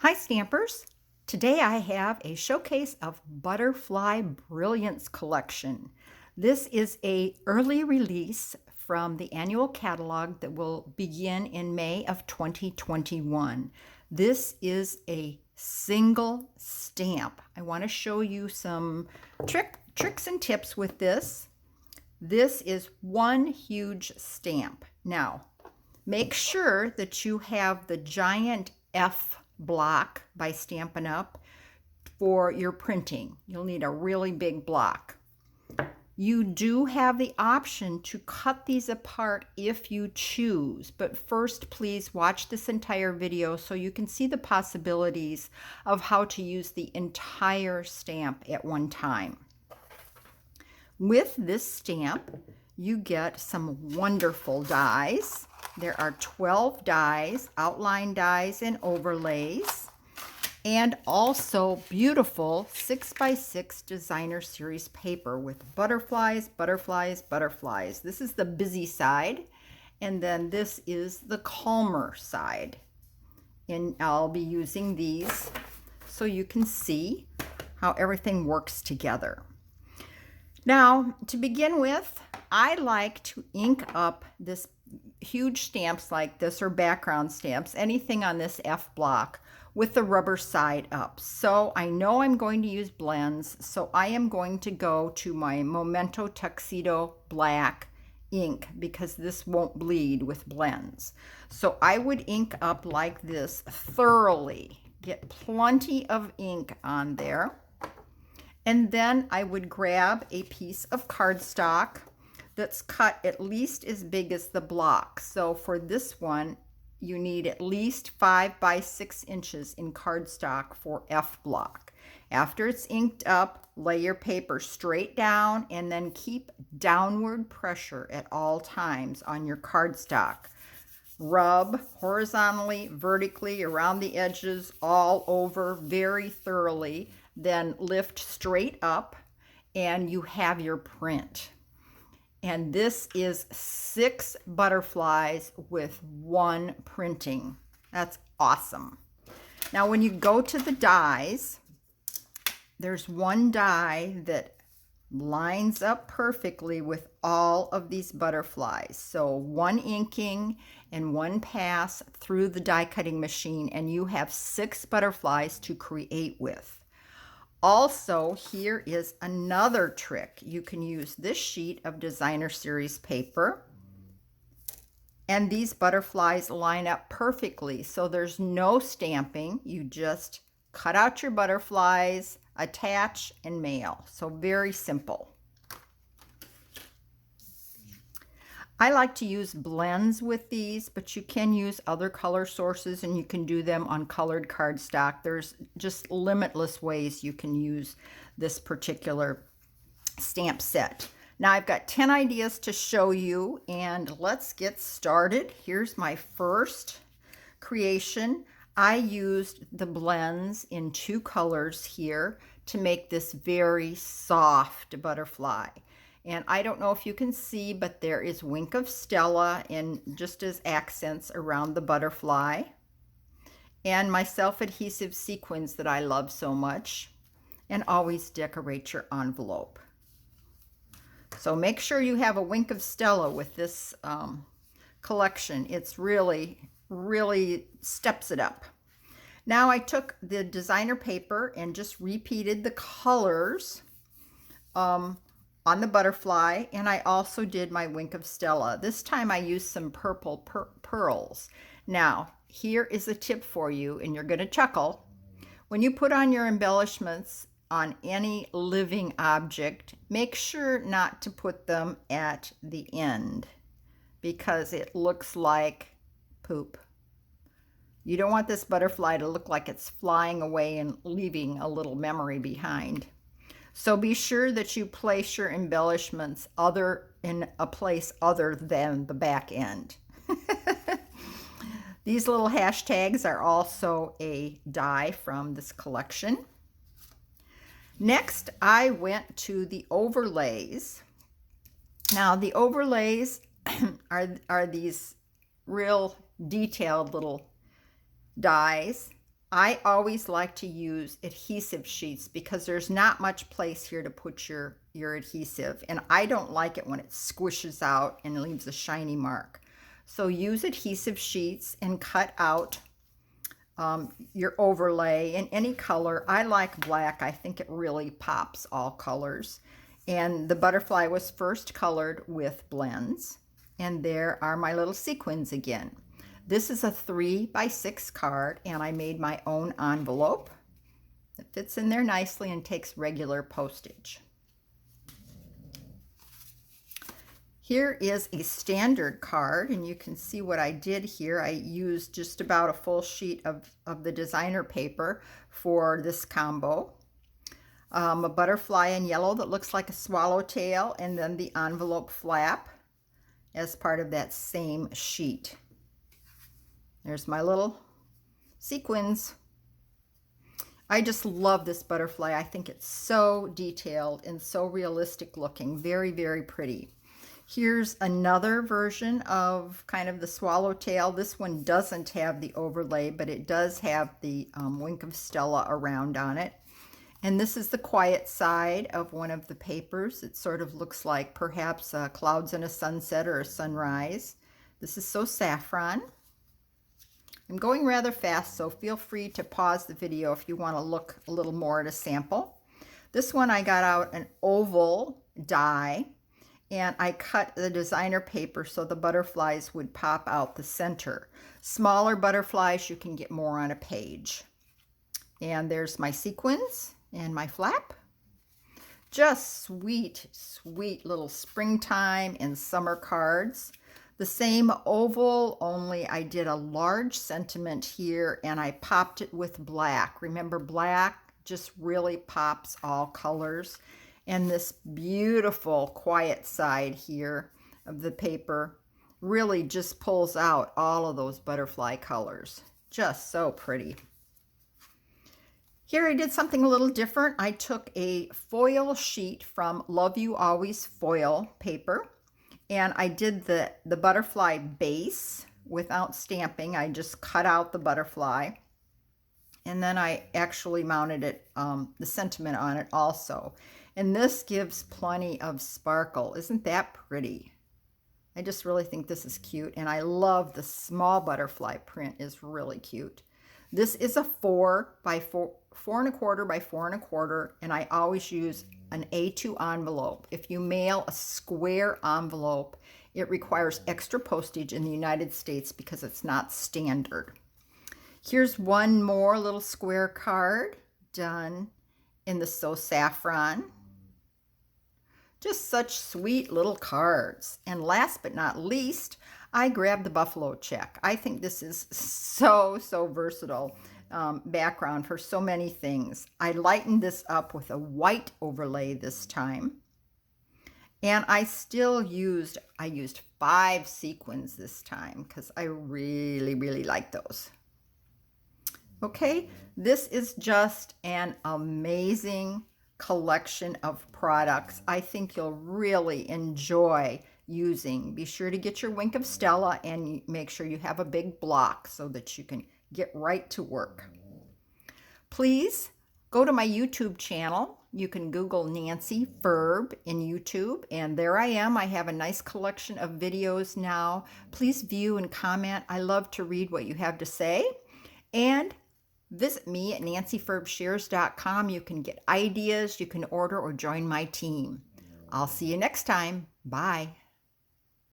Hi Stampers! Today I have a showcase of Butterfly Brilliance Collection. This is a early release from the annual catalog that will begin in May of 2021. This is a single stamp. I want to show you some tricks and tips with this. This is one huge stamp. Now, make sure that you have the giant F block by Stampin' Up for your printing. You'll need a really big block. You do have the option to cut these apart if you choose, but first please watch this entire video so you can see the possibilities of how to use the entire stamp at one time. With this stamp, you get some wonderful dies. There are 12 dies, outline dies and overlays, and also beautiful 6x6 designer series paper with butterflies, butterflies, butterflies. This is the busy side, and then this is the calmer side. And I'll be using these so you can see how everything works together. Now, to begin with, I like to ink up this huge stamps like this, or background stamps, anything on this F block, with the rubber side up. So I know I'm going to use blends, so I am going to go to my Memento Tuxedo Black ink because this won't bleed with blends. So I would ink up like this thoroughly, get plenty of ink on there. And then I would grab a piece of cardstock that's cut at least as big as the block. So for this one, you need at least 5 by 6 inches in cardstock for F block. After it's inked up, lay your paper straight down and then keep downward pressure at all times on your cardstock. Rub horizontally, vertically, around the edges, all over very thoroughly. Then lift straight up and you have your print. And this is 6 butterflies with 1 printing. That's awesome. Now when you go to the dies, there's one die that lines up perfectly with all of these butterflies. So 1 inking and 1 pass through the die cutting machine, and you have 6 butterflies to create with. Also, here is another trick. You can use this sheet of designer series paper, and these butterflies line up perfectly, so there's no stamping. You just cut out your butterflies, attach, and mail. So very simple. I like to use blends with these, but you can use other color sources and you can do them on colored cardstock. There's just limitless ways you can use this particular stamp set. Now I've got 10 ideas to show you, and let's get started. Here's my first creation. I used the blends in 2 colors here to make this very soft butterfly. And I don't know if you can see, but there is Wink of Stella in just as accents around the butterfly. And my self-adhesive sequins that I love so much. And always decorate your envelope. So make sure you have a Wink of Stella with this collection. It's really steps it up. Now I took the designer paper and just repeated the colors on the butterfly, and I also did my Wink of Stella. This time I used some purple pearls. Now, here is a tip for you, and you're going to chuckle. When you put on your embellishments on any living object, make sure not to put them at the end because it looks like poop. You don't want this butterfly to look like it's flying away and leaving a little memory behind. So be sure that you place your embellishments in a place other than the back end. These little hashtags are also a die from this collection. Next, I went to the overlays. Now, the overlays are these real detailed little dies I always like to use adhesive sheets because there's not much place here to put your adhesive, and I don't like it when it squishes out and leaves a shiny mark. So use adhesive sheets and cut out your overlay in any color. I like black. I think it really pops all colors. And the butterfly was first colored with blends. And there are my little sequins again. This is a 3x6 card, and I made my own envelope. It fits in there nicely and takes regular postage. Here is a standard card, and you can see what I did here. I used just about a full sheet of the designer paper for this combo. A butterfly in yellow that looks like a swallowtail, and then the envelope flap as part of that same sheet. There's my little sequins. I just love this butterfly. I think it's so detailed and so realistic looking. Very, very pretty. Here's another version of kind of the swallowtail. This one doesn't have the overlay, but it does have the wink of Stella around on it. And this is the quiet side of one of the papers. It sort of looks like perhaps clouds in a sunset or a sunrise. This is so saffron. I'm going rather fast, so feel free to pause the video if you want to look a little more at a sample. This one I got out an oval die, and I cut the designer paper so the butterflies would pop out the center. Smaller butterflies, you can get more on a page. And there's my sequins and my flap. Just sweet, sweet little springtime and summer cards. The same oval, only I did a large sentiment here and I popped it with black. Remember, black just really pops all colors. And this beautiful quiet side here of the paper really just pulls out all of those butterfly colors. Just so pretty. Here I did something a little different. I took a foil sheet from Love You Always foil paper, and I did the butterfly base without stamping. I just cut out the butterfly, and then I actually mounted it, the sentiment on it also. And this gives plenty of sparkle. Isn't that pretty? I just really think this is cute, and I love the small butterfly print. Is really cute. This is a 4 and a quarter by 4 and a quarter, and I always use an A2 envelope. If you mail a square envelope, it requires extra postage in the United States because it's not standard. Here's one more little square card done in the So Saffron. Just such sweet little cards. And last but not least, I grabbed the buffalo check. I think this is so versatile background for so many things. I lightened this up with a white overlay this time. And I used 5 sequins this time because I really like those. Okay, this is just an amazing collection of products. I think you'll really enjoy using. Be sure to get your Wink of Stella and make sure you have a big block so that you can get right to work. Please go to my YouTube channel. You can Google Nancy Ferb in YouTube, and there I am. I have a nice collection of videos now. Please view and comment. I love to read what you have to say. And visit me at nancyferbshares.com. You can get ideas, you can order, or join my team. I'll see you next time. Bye.